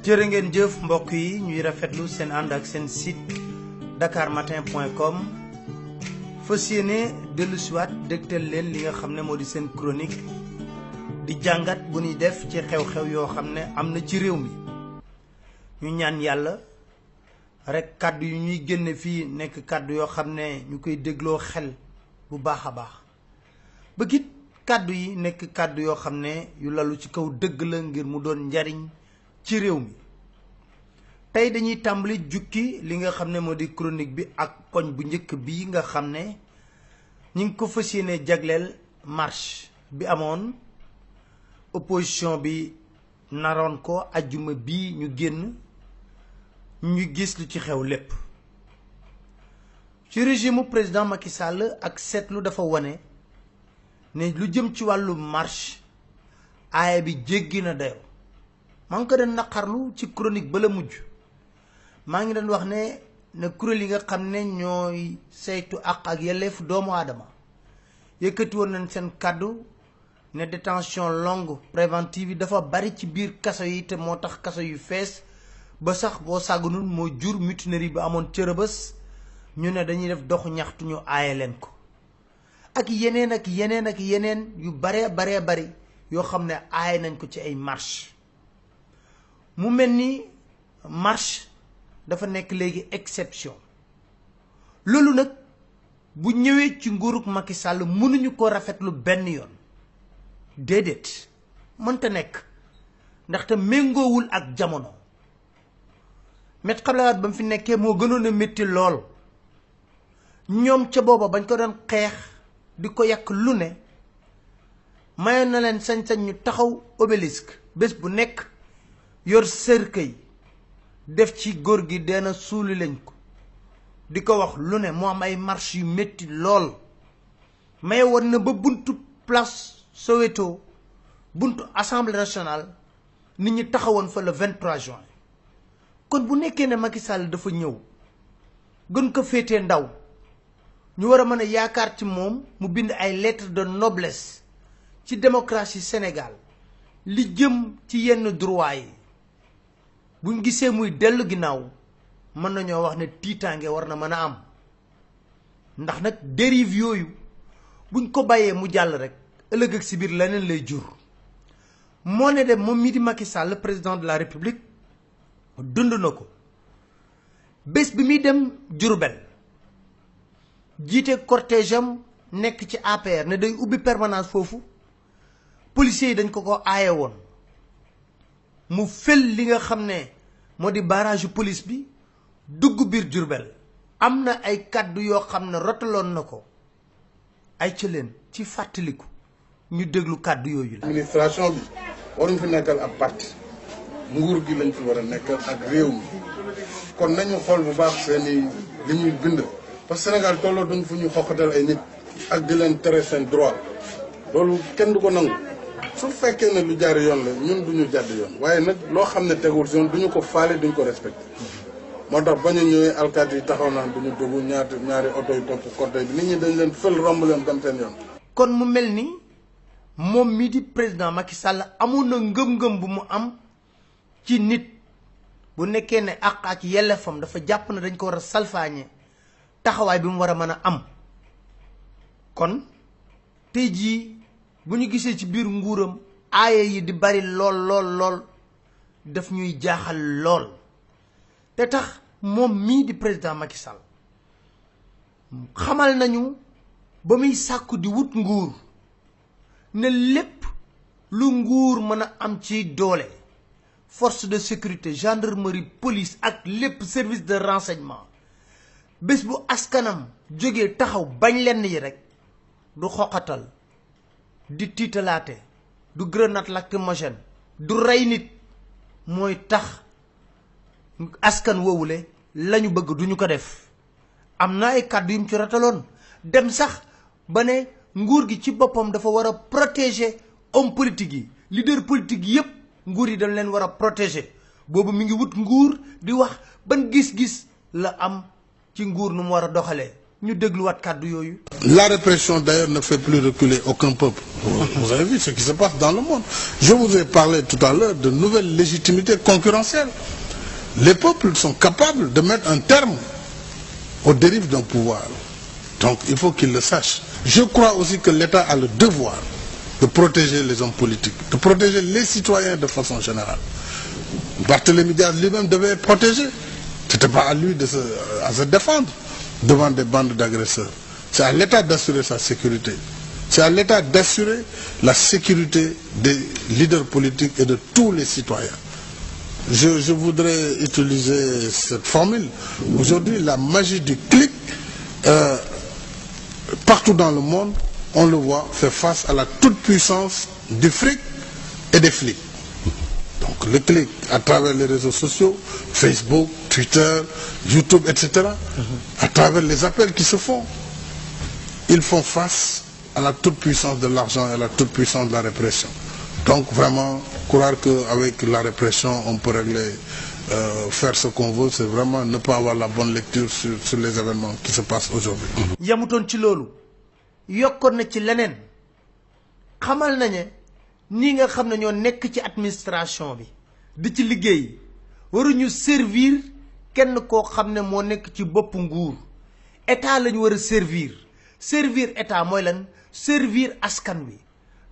jërë ngeen jëf mbokk yi ñuy rafetlu seen ànd ak seen site dakarmatin.com fas yéene dellusiwaat dégtal leen li nga xam ne moo di seen chronique di jàngat bu ñuy def ci xew-xew yoo xam ne am na ci réew mi ñu ñaan yàlla rek kàddu yu ñuy génne fii nekk kàddu yoo xam ne ñu koy dégloo xel bu baax a baax ba git kàddu yi nekk kàddu yoo xam ne yu lalu ci kaw dëgg la ngir mu doon njariñ ci réew mi tey dañuy tàmbali jukki li nga xam ne moo di chronique bi ak poñ bu njëkk bii nga xam ne ñu ngi ko fas yéene jagleel marche bi amoon opposition bi naroon ko ajjuma bii ñu génn ñu gis lu ci xew lépp ci régime président Macky Sall ak seetlu dafa wane ne lu jëm ci wàllu marche aaya bi jéggi na dayo maa ngi ko doon naqarlu ci chronique ba la mujj maa ngi doon wax ne kuréel yi nga xam ne ñooy saytu ak yelleefu doomu aadama yëkkati woon nañ seen kàddu ne détention longue préventive yi dafa bari ci biir kaso yi te moo tax kaso yu fees ba sax boo sàggunul moo jur mutinerie bi amoon ca Rebeuss ñu ne dañuy def doxu ñaxtu ñu aaye leen ko ak yeneen yu bari yoo xam ne aaye nañ ko ci ay marche mu mel ni marche dafa nekk léegi exception loolu nag bu ñëwee ci nguurug Macky Sall mënuñu ko rafetlu benn yoon déedéet mënta nekk ndaxte méngoowul ak jamono Maître Abdoulaye Wade ba mu fi nekkee moo gënoon a métti lool ñoom ca booba bañ ko doon xeex di ko yàq lu ne mayoon na leen sañ-sañ ñu taxaw obélisque bés bu nekk yor cercueil def ci góor gi deena suuli lañ ko di ko wax lu ne moo am ay marche yu métti lool maye woon na ba buntu place Soweto buntu assemblée nationale nit ñi taxawoon fa le 23 juin kon bu nekkee ne Macky Sall dafa ñëw gën ko féetee ndaw ñu war a mën a yaakaar ci moom mu bind ay lettres de noblesse ci démocratie Sénégal li jëm ci yenn droit yi buñ gisee muy dellu ginnaaw mën nañoo wax ne tiitaange war na mën a am ndax nag dérive yooyu buñ ko bàyyee mu jàll rek ëllëg ak si biir leneen lay jur moo ne de moom mii di Macky Sall président de la République dund na ko bés bi muy dem Diourbel jiite cortège am nekk ci APR ne day ubbi permanence foofu policiers yi dañ ko aaye woon mu fel li nga xam ne moo di barrage police bi dugg biir Diourbel am na ay kàddu yoo xam ne rotaloon na ko ay ca leen ci fàttaliku ñu déglu kàddu yooyu la. administration bi waruñ fi nekkal ab parti nguur gi lañ fi war a nekkal ak réew mi kon nañu xool bu baax seeni li ñuy bind parce que Sénégal tolloo duñ fu ñu xoqatal ay nit ak di leen tere seen droit loolu kenn du ko nangu su fekkee ne lu jaar yoon la ñun duñu jàdd yoon waaye nag loo xam ne tegul si yoon duñu ko faale duñu ko respecté moo tax ba ñu ñëwee alkaati yi taxaw naan duñu dugg ñaari oto yu topp côté bi nit ñi dañ leen fël romb leen dem seen yoon. kon mu mel ni moom mii di président Macky Sall amoon na ngëm-ngëm bu mu am ci nit bu nekkee ne ak yelleefam dafa jàpp ne dañ ko war a salfaañe taxawaay bi mu war a mën a am kon tey jii bu ñu gisee ci biir nguuram aaye yi di bari lool daf ñuy jaaxal lool te tax moom mii di président Macky Sall xamal nañu ba muy sàkku di wut nguur ne lépp lu nguur mën a am ci doole force de sécurité gendarmerie police ak lépp service de renseignement bés bu askanam jógee taxaw bañ lenn yi rek du xoqatal di tiitalaate du grenade lacrymogène du rey nit mooy tax askan woowule lañu bëgg duñu ko def am na ay kàddu yum ci rataloon dem sax ba ne nguur gi ci boppam dafa war a protéger homme politique yi leader politique yépp nguur yi dañ leen war a protéger boobu mi ngi wut nguur di wax ban gis-gis la am ci nguur nu mu war a doxalee ñu dégluwaat kàddu yooyu. La répression d'ailleurs ne fait plus reculer aucun peuple. Vous avez vu ce qui se passe dans le monde. Je vous ai parlé tout à l'heure de nouvelles légitimités concurrentielles. Les peuples sont capables de mettre un terme aux dérives d'un pouvoir. Donc il faut qu'ils le sachent. Je crois aussi que l'État a le devoir de protéger les hommes politiques, de protéger les citoyens de façon générale. Barthélémy Diaz lui-même devait être protégé. Ce n'était pas à lui de se défendre devant des bandes d'agresseurs. C'est à l'État d'assurer sa sécurité. C'est à l'État d'assurer la sécurité des leaders politiques et de tous les citoyens. Je voudrais utiliser cette formule. Aujourd'hui, la magie du clic, partout dans le monde, on le voit, fait face à la toute-puissance du fric et des flics. Donc le clic à travers les réseaux sociaux, Facebook, Twitter, YouTube, etc., à travers les appels qui se font, ils font face à la toute-puissance de l'argent et à la toute-puissance de la répression. Donc vraiment, croire qu'avec la répression, on peut régler, faire ce qu'on veut, c'est vraiment ne pas avoir la bonne lecture sur les événements qui se passent aujourd'hui. yamutoon ci loolu yokkoon na ci leneen xamal nañu ñi nga xam ne ñoo nekk ci administration bi di ci liggéey waruñu servir kenn koo xam ne moo nekk ci bopp nguur état lañu war a servir état mooy lan servir askan wi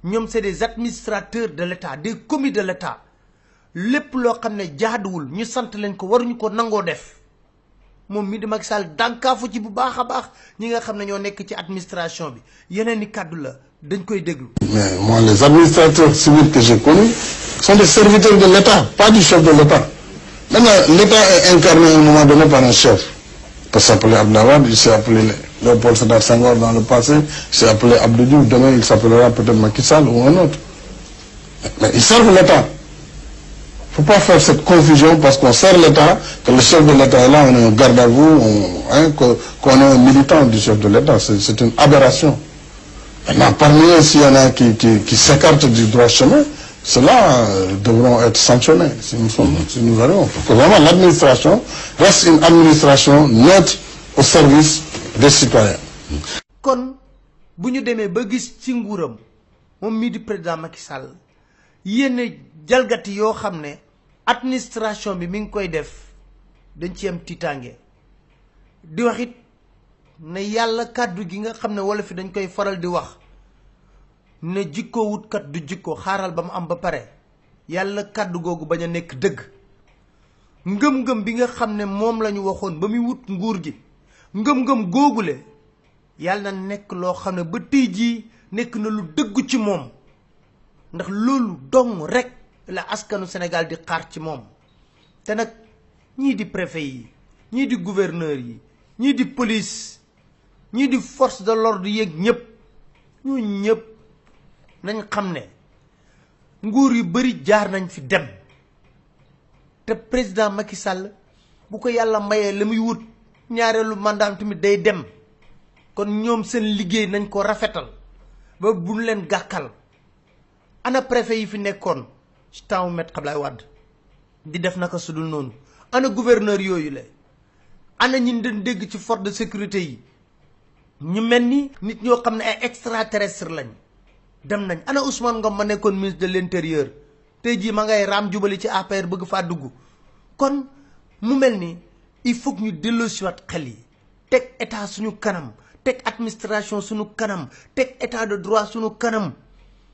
ñoom c'est des administrateurs de l'état des commis de l'état lépp loo xam ne jaaduwul ñu sant leen ko waruñu ko nangoo def moom mi di Macky Sall dànkaafu ci bu baax a baax ñi nga xam ne ñoo nekk ci administration bi yeneen i kàddu la dañ koy déglu. Mais moi, les administrateurs civils que j'ai connus sont des serviteurs de l'État, pas du chef de l'État. Maintenant, l'État est incarné à un moment donné par un chef. Il peut s'appeler Abdawad, il s'est appelé Léopold Sédar Senghor dans le passé, il s'est appelé Abdou Diouf, demain il s'appellera peut-être Macky Sall ou un autre. Mais ils servent l'État. Il ne faut pas faire cette confusion parce qu'on sert l'État, que le chef de l'État est là, on est un garde à vous, qu'on est un militant du chef de l'État. C'est une aberration. Maintenant, parmi eux, s'il y en a qui s'écartent du droit chemin, ceux-là devront être sanctionnés si nous arrivons. Parce que vraiment, l'administration reste une administration neutre au service des citoyens. kon bu ñu demee ba gis ci nguuram moom mii di président Macky Sall yenn jalgati yoo xam ne administration bi mi ngi koy def dañ ci am tiitaange di wax it ne yàlla kàddu gi nga xam ne wala fi dañ koy faral di wax ne jikko wutkat du jikko xaaral ba mu am ba pare yàlla kàddu googu bañ a nekk dëgg ngëm-ngëm bi nga xam ne moom la ñu waxoon ba muy wut nguur gi ngëm-ngëm googule yàlla na nekk loo xam ne ba tey jii nekk na lu dëggu ci moom ndax loolu dong rek la askanu Sénégal di xaar ci moom te nag ñii di préfet yi ñii di gouverneur yi ñii di police ñii di force de l'ordre yeeg ñëpp ñu ñëpp nañ xam ne nguur yu bari jaar nañ fi dem te président Macky Sall bu ko yàlla mayee la muy wut ñaareelu mandat tamit day dem kon ñoom seen liggéey nañ ko rafetal ba bu ñu leen gàkkal ana préfet yi fi nekkoon ci temps Maître Abdoulaye Wade di def naka sudul noonu ana gouverneur yooyu la ana ñi dañ dégg ci force de sécurité yi ñu mel ni nit ñoo xam ne ay extraterrestre lañ dem nañ ana Ousmane Ngom ma nekkoon ministre de l'intérieur tey jii ma ngay raam jubali ci APR bëgg faa dugg kon mu mel ni il faut que ñu delloosiwaat xel yi teg état suñu kanam teg administration suñu kanam teg état de droit suñu kanam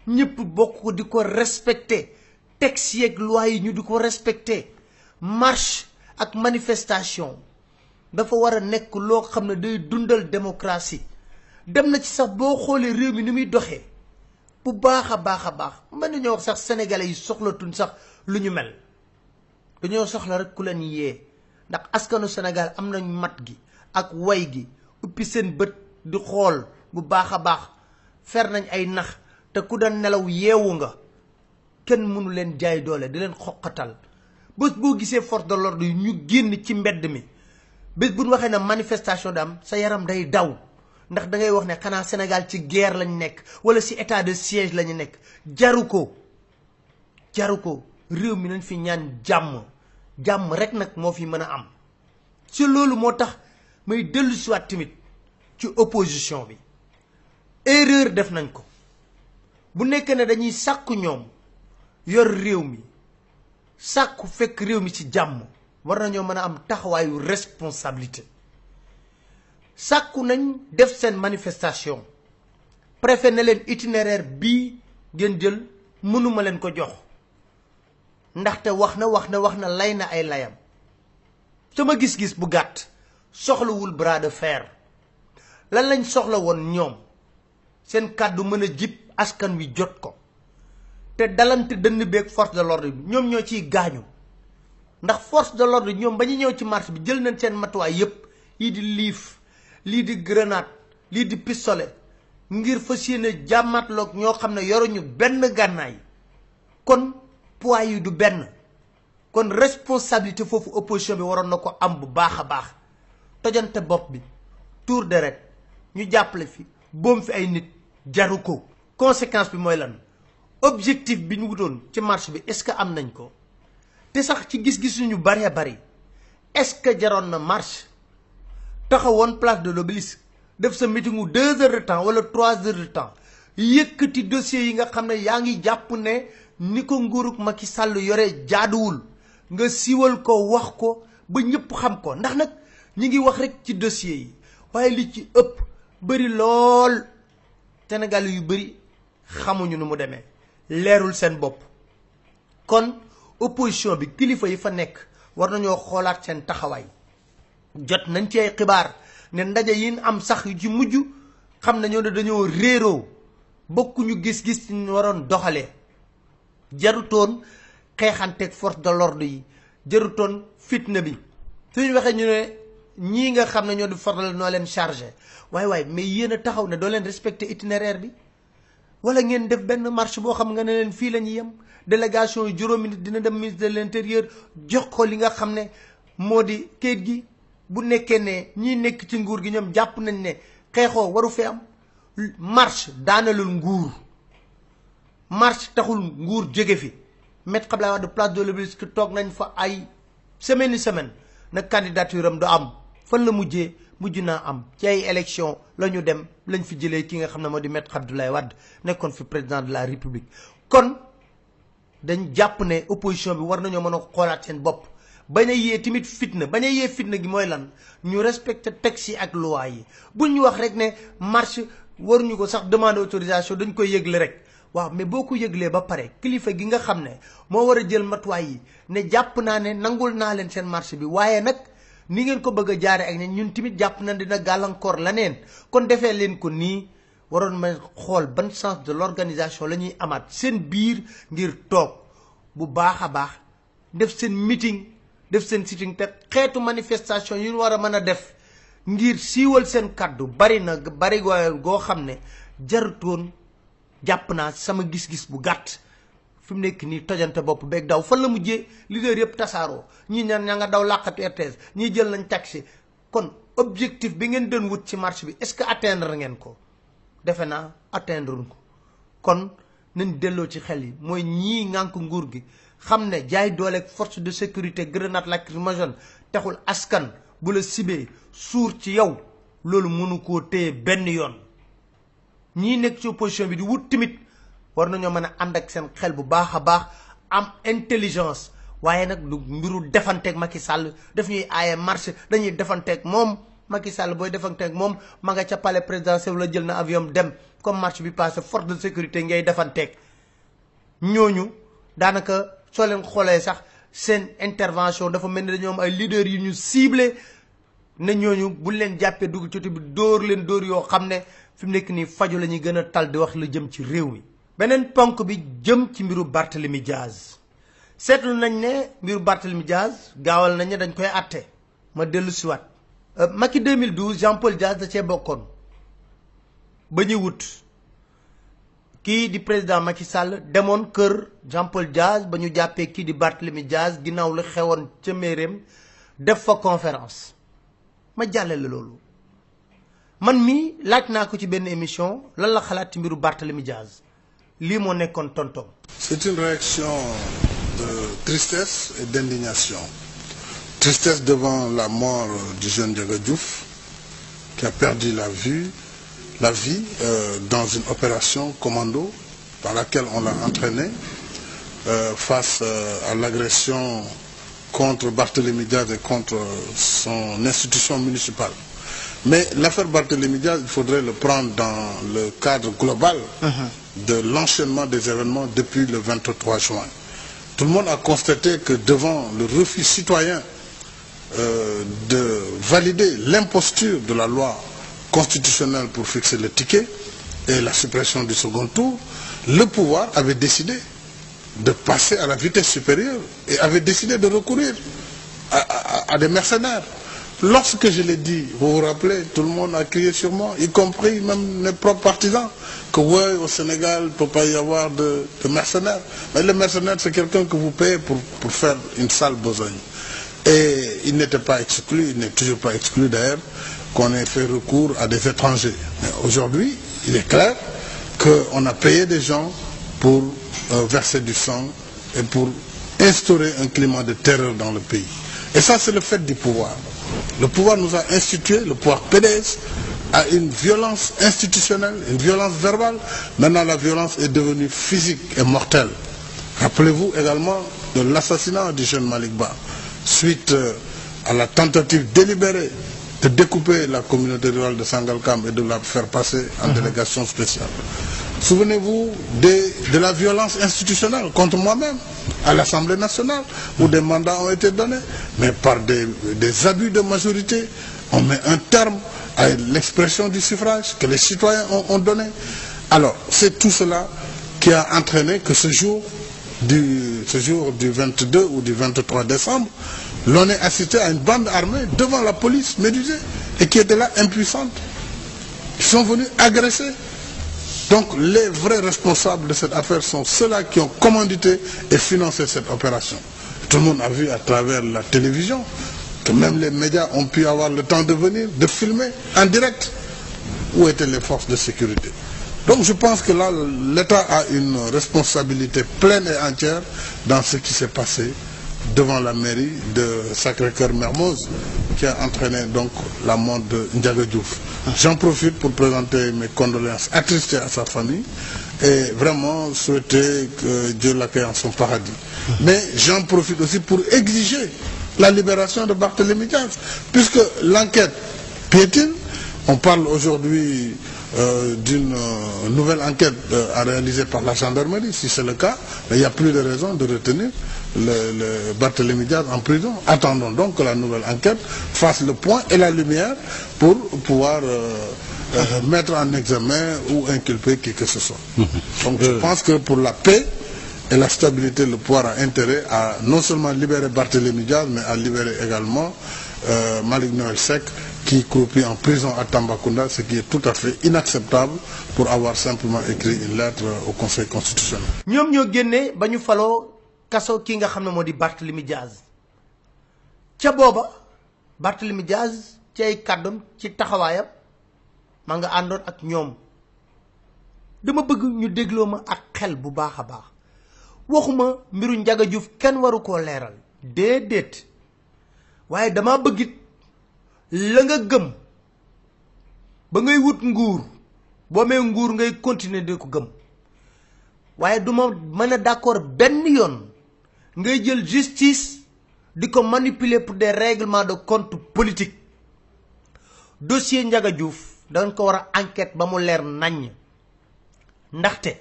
ñëpp bokk ko di ko respecté texte yeeg loi yi ñu di ko respecté marche ak manifestation dafa war a nekk loo xam ne day dundal démocratie dem na ci sax boo xoolee réew mi ni muy doxee bu baax a baax mën nañoo wax sax sénégalais yi soxlatuñ sax lu ñu mel dañoo soxla rek ku leen yee ndax askanu Sénégal am nañ mat gi ak way gi uppi seen bët di xool bu baax a baax fer nañ ay nax te ku daan nelaw yeewu nga kenn mënu leen jaay doole di leen xoqatal bés boo gisee force de l'ordre yi ñu génn ci mbedd mi bés bu ñu waxee ne manifestation da am sa yaram day daw ndax da ngay wax ne xanaa Sénégal ci guerre lañ nekk wala ci état de siège lañu nekk jaru ko réew mi nañ fi ñaan jàmm rek nag moo fi mën a am ci loolu moo tax may dellu si waat tamit ci opposition bi erreur def nañ ko bu nekk ne dañuy sàkku ñoom yor réew mi sàkku fekk réew mi ci jàmm war nañoo mën a am taxawaayu responsabilité sàkku nañ def seen manifestation préfet ne leen itinéraire bii ngeen jël mënuma leen ko jox ndaxte wax na lay na ay layam sama gis-gis bu gàtt soxlawul bras de fer lan lañ soxla woon ñoom seen kàddu mën a jib askan wi jot ko te dalante dënn beeg force de l'ordre bi ñoom ñoo ciy gaañu ndax force de l'ordre ñoom ba ñu ñëw ci marche bi jël nañ seen matuwaay yépp lii di liif lii di grenade lii di pistolet ngir fas yéene jàmmatloog ñoo xam ne yoruñu benn gànnaay kon poids yi du benn kon responsabilité foofu opposition bi waroon na ko am bu baax a baax tojante bopp bi tour deret ñu jàppale fi boom fi ay nit jaru ko conséquence bi mooy lan objectif bi ñu wutoon ci marche bi est-ce que am nañ ko te sax ci gis-gis ñu bari bari est-ce que jaroon na marche taxawoon place de l'Obélisque def sa meeting wu 2 heures de temps wala 3 heures de temps yëkkati dossiers yi nga xam ne yaa ngi jàpp ne ni ko nguurug Macky Sall yore jaaduwul nga siiwal ko wax ko ba ñëpp xam ko ndax nag ñi ngi wax rek ci dossiers yi waaye li ci ëpp bëri lool Sénégal yu bëri xamuñu nu mu demee leerul seen bopp kon opposition bi kilifa yi fa nekk war nañoo xoolaat seen taxawaay jot nañ ci ay xibaar ne ndaje yi am sax yu ci mujj xam nañoo ne dañoo réeroo bokkuñu gis-gis ñu waroon doxalee jarutoon xeexanteeg force de l'ordre yi jarutoon fitna bi suñu waxee ñu ne ñii nga xam ne ñoo di force de l'ordre noo leen chargé waaye mais yéen a taxaw ne doo leen respecté itinéraire bi wala ngeen def benn marche boo xam nga ne leen fii la ñuy yem délégation yu juróomi nit dina dem ministre de l'intérieur jox ko li nga xam ne moo di kayit gi bu nekkee ne ñii nekk ci nguur gi ñoom jàpp nañ ne xeexoo waru fi am marche daanalul nguur marche taxul nguur jóge fi Maître Abdoulaye Wade place de l'Obélisque toog nañ fa ay semaine na candidature am du am fan la mujj naa am ci ay élection la ñu dem lañ fi jëlee ki nga xam ne moo di Maître Abdoulaye Wade nekkoon fi président de la République kon dañ jàpp ne opposition bi war nañoo mën a xoolaat seen bopp bañ a yee tamit fitna bañ a yee fitna gi mooy lan ñu respecté texte yi ak loi yi buñ ñu wax rek ne marche waruñu ko sax demander autorisation dañ koy yëgle rek waaw mais boo ko yëglee ba pare kilifa gi nga xam ne moo war a jël matuwaay yi ne jàpp naa ne nangul naa leen seen marche bi waaye nag ni ngeen ko bëgg a jaare ak ne ñun tamit jàpp na dina gàllankoor leneen kon defee leen ko nii waroon ma xool ban sens de l'organisation la ñuy amaat seen biir ngir toog bu baax a baax def seen meeting def seen sitting te xeetu manifestation yu ñu war a mën a def ngir siiwal seen kàddu bari goo xam ne jarutoon jàpp naa sama gis-gis bu gàtt fi mu nekk nii tojante bopp beeg daw fan la mujjee leader yëpp tasaaroo ñii ña nga daw làqatu RTS ñii jël nañ taxi kon objectif bi ngeen doon wut ci marche bi est-ce que atteindre ngeen ko defe naa atteindre ko kon nañ delloo ci xel yi mooy ñii ngànk nguur gi xam ne jaay dooleeg force de sécurité grenade lacrymogène taxul askan bu la sibee suur ci yow loolu mënu koo téye benn yoon ñii nekk ci opposition bi di wut tamit war nañoo mën a ànd ak seen xel bu baax a baax am intelligence waaye nag du mbiru defanteeg Macky Sall daf ñuy aaye marche dañuy defanteeg moom Macky Sall booy defanteeg moom ma nga ca palais présidentiel la jël na avion dem comme marche bi passé force de sécurité ngay defanteeg ñooñu daanaka soo leen xoolee sax seen intervention dafa mel ni dañoo am ay leaders yu ñu ciblé ne ñooñu buñ leen jàppee dugg ci bi dóor leen dóor yoo xam ne fi mu nekk nii faju la ñuy gën a tal di wax la jëm ci réew mi. beneen ponk bi jëm ci mbiru Barthélemy Diaz seetlu nañ ne mbiru Barthélemy Diaz gaawal nañ ne dañ koy àtte ma dellu siwaat Macky 2012 Jean-Paul Diaz da cee bokkoon ba ñuy wut kii di président Macky Sall demoon kër Jean-Paul Diaz ba ñu jàppee kii di Barthélemy Diaz ginnaaw la xewoon ca Méréem def fa conférence ma jàllale loolu man mii laaj naa ko ci benn émission lan la xalaat ci mbiru Barthélemy Diaz lii moo nekkoon tontom. C'est une réaction de tristesse et d'indignation. Tristesse devant la mort du jeune Ndiaga Diouf, qui a perdu la vie dans une opération commando dans laquelle on l'a entraîné face à l'agression contre Barthélémy Diaz et contre son institution municipale. Mais l'affaire Barthélémy Diaz, il faudrait le prendre dans le cadre global de l'enchaînement des événements depuis le 23 juin. Tout le monde a constaté que devant le refus citoyen de valider l'imposture de la loi constitutionnelle pour fixer le ticket et la suppression du second tour, le pouvoir avait décidé de passer à la vitesse supérieure et avait décidé de recourir à des mercenaires. Lorsque je l'ai dit, vous vous rappelez, tout le monde a crié sur moi, y compris même mes propres partisans, que ouais, au Sénégal, il ne peut pas y avoir de mercenaires. Mais le mercenaire, c'est quelqu'un que vous payez pour faire une sale besogne. Et il n'était pas exclu, il n'est toujours pas exclu d'ailleurs, qu'on ait fait recours à des étrangers. Mais aujourd'hui, il est clair qu'on a payé des gens pour verser du sang et pour instaurer un climat de terreur dans le pays. Et ça, c'est le fait du pouvoir. Le pouvoir nous a institué, le pouvoir PDS, à une violence institutionnelle, une violence verbale. Maintenant, la violence est devenue physique et mortelle. Rappelez-vous également de l'assassinat du jeune Malick Ba, suite à la tentative délibérée de découper la communauté rurale de Sangalkam et de la faire passer en délégation spéciale. Souvenez-vous de la violence institutionnelle contre moi-même à l'Assemblée nationale, où des mandats ont été donnés, mais par des abus de majorité, on met un terme à l'expression du suffrage que les citoyens ont donné. Alors, c'est tout cela qui a entraîné que ce jour du 22 ou du 23 décembre, l'on est assisté à une bande armée devant la police médusée et qui était là impuissante. Ils sont venus agresser. Donc les vrais responsables de cette affaire sont ceux-là qui ont commandité et financé cette opération. Tout le monde a vu à travers la télévision que même les médias ont pu avoir le temps de venir, de filmer en direct où étaient les forces de sécurité. Donc je pense que là, l'État a une responsabilité pleine et entière dans ce qui s'est passé devant la mairie de Sacré-Cœur-Mermoz, qui a entraîné donc la mort de Ndiaga Diouf. J'en profite pour présenter mes condoléances attristées à sa famille et vraiment souhaiter que Dieu l'accueille en son paradis. Mais j'en profite aussi pour exiger la libération de Barthélémy Diaz, puisque l'enquête piétine. On parle aujourd'hui d'une nouvelle enquête à réaliser par la gendarmerie, si c'est le cas, mais il n'y a plus de raison de retenir le Barthélémy Diaz en prison. Attendons donc que la nouvelle enquête fasse le point et la lumière pour pouvoir mettre en examen ou inculper qui que ce soit. Donc je pense que pour la paix et la stabilité, le pouvoir a intérêt à non seulement libérer Barthélémy Diaz, mais à libérer également Malick Noël Seck, qui croupit en prison à Tambacounda, ce qui est tout à fait inacceptable pour avoir simplement écrit une lettre au Conseil constitutionnel. ñoom ñoo génne ba ñu faloo kaso ki nga xam ne moo di Barthélémy Diaz ca booba Barthélémy Diaz ci ay kàddoom ci taxawaayam ma nga àndoon ak ñoom dama bëgg ñu dégloo ma ak xel bu baax a baax waxuma mbiru Ndiaga Diouf kenn waru koo leeral déedéet waaye dama bëggit la nga gëm ba ngay wut nguur boo mee nguur ngay continuer di ko gëm waaye duma mën a d'accord benn yoon ngay jël justice di ko manipuler pour des règlements de compte politique. Dossier Ndiaga Diouf dañ ko war a enquête ba mu leer naññ ndaxte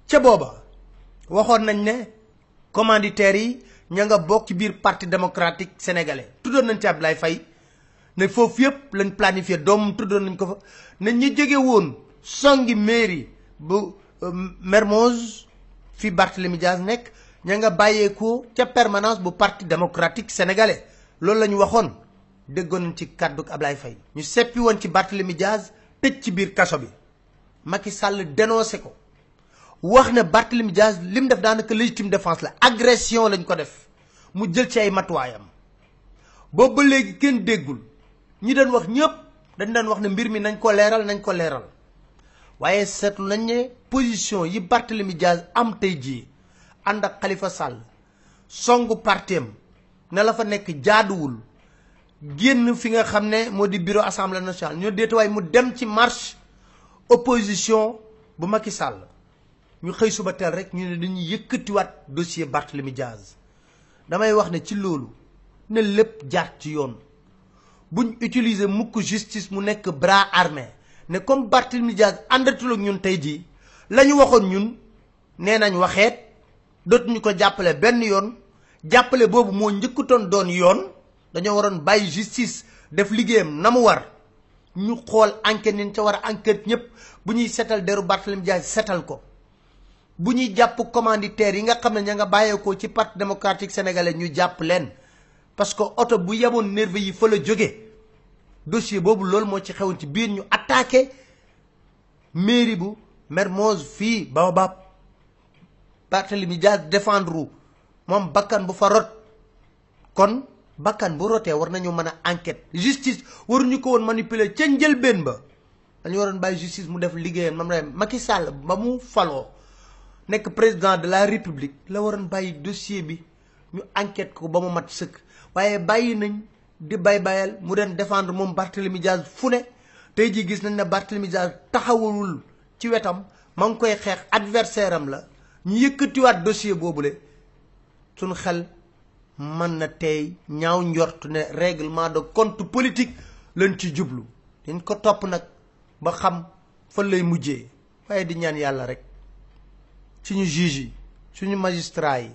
ca booba waxoon nañ ne commanditaires yi ña nga bokk ci biir parti démocratique sénégalais tuddoon nañ ci Abdoulaye Faye ne foofu yëpp lañ planifié doomam tuddoon nañ ko fa ne ñu jóge woon songi mairie bu Mermoz fi Barthélémy Diaz nekk ña nga bàyyeekoo ca permanence bu parti démocratique sénégalais loolu la ñu waxoon déggoon nañ ci kàddu Abdoulaye Faye ñu seppi woon ci Barthélémy Diaz tëj ci biir kaso bi Macky Sall dénoncé ko wax ne Barthélémy Diaz li mu def daanaka légitime défense la agression lañ ko def mu jël ci ay matuwaayam boobu ba léegi kenn déggul ñi doon wax ñëpp dañ daan wax ne mbir mi nañ ko leeral waaye seetlu nañ ne position yi Barthélémy Diaz am tey jii ànd ak Khalifa Sall songu partem ne la fa nekk jaaduwul génn fi nga xam ne moo di bureau assemblée nationale ñoo déetuwaay mu dem ci marche opposition bu Macky Sall ñu xëy suba teel rek ñu ne dañuy yëkkatiwaat dossier Barthélémy Diaz damay wax ne ci loolu ne lépp jaar ci yoon buñ utiliser mukk justice mu nekk bras armé ne comme Barthélémy Diaz àndatul ak ñun tey jii la ñu waxoon ñun nee nañ waxeet dootuñu ko jàppale benn yoon jàppale boobu moo njëkkutoon doon yoon dañoo waroon bàyyi justice def liggéeyam na mu war ñu xool enquête ni ca war a enquête ñëpp bu ñuy setal deru Barthélémy Diaz setal ko bu ñuy jàpp commanditaires yi nga xam ne ña nga bàyyeekoo ci parti démocratique sénégalais ñu jàpp leen parce que oto bu yemoon nerve yi fa la jóge dossier boobu loolu moo ci xewoon ci biir ñu attaqué mairie bu Mermoz fii Baobab Barthélémy Diaz défendre moom bakkan bu fa rot kon bakkan bu rotee war nañu mën a enquête justice waruñu ko woon manipuler ca njëlbeen ba dañu waroon bàyyi justice mu def liggéeyam mam rem Macky Sall ba mu faloo nekk président de la république la waroon bàyyi dossier bi ñu enquête ko ba mu mat sëkk waaye bàyyi nañ di bayal mu den défendre moom Barthélémy Diaz fu ne tey jii gis nañ ne Barthélémy Diaz taxawul ci wetam ma ngi koy xeex adversaire am la ñu yëkkatiwaat dossier boobule suñu xel mën na tey ñaaw njort ne règlement de compte politique lañ ci jublu dañ ko topp nag ba xam fan lay mujjee waaye di ñaan yàlla rek suñu juge yi suñu magistrat yi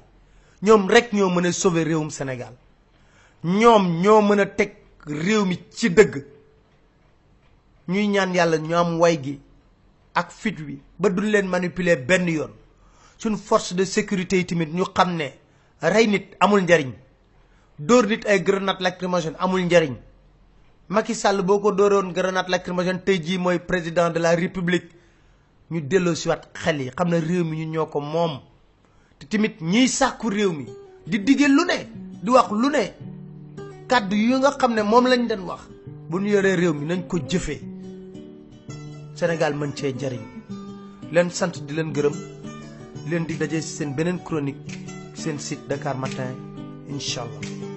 ñoom rek ñoo mën a sauver réewum Sénégal ñoom ñoo mën a teg réew mi ci dëgg ñuy ñaan yàlla ñu am way gi ak fit wi ba duñ leen manipuler benn yoon suñu force de sécurité yi tamit ñu xam ne rey nit amul njariñ dóor nit ay grenade lacrymogène amul njariñ Macky Sall boo ko dóoroon grenade lacrymogène tey jii mooy président de la république ñu delloo si waat xel yi xam ne réew mi ñu ñoo ko moom te tamit ñiy sàkku réew mi di digge lu ne di wax lu ne kàddu yu nga xam ne moom lañ den wax bu ñu yoree réew mi nañ ko jëfee Sénégal mën cee njariñ leen sant di leen gërëm leen di daje si seen beneen chronique seen site Dakar Matin incha allah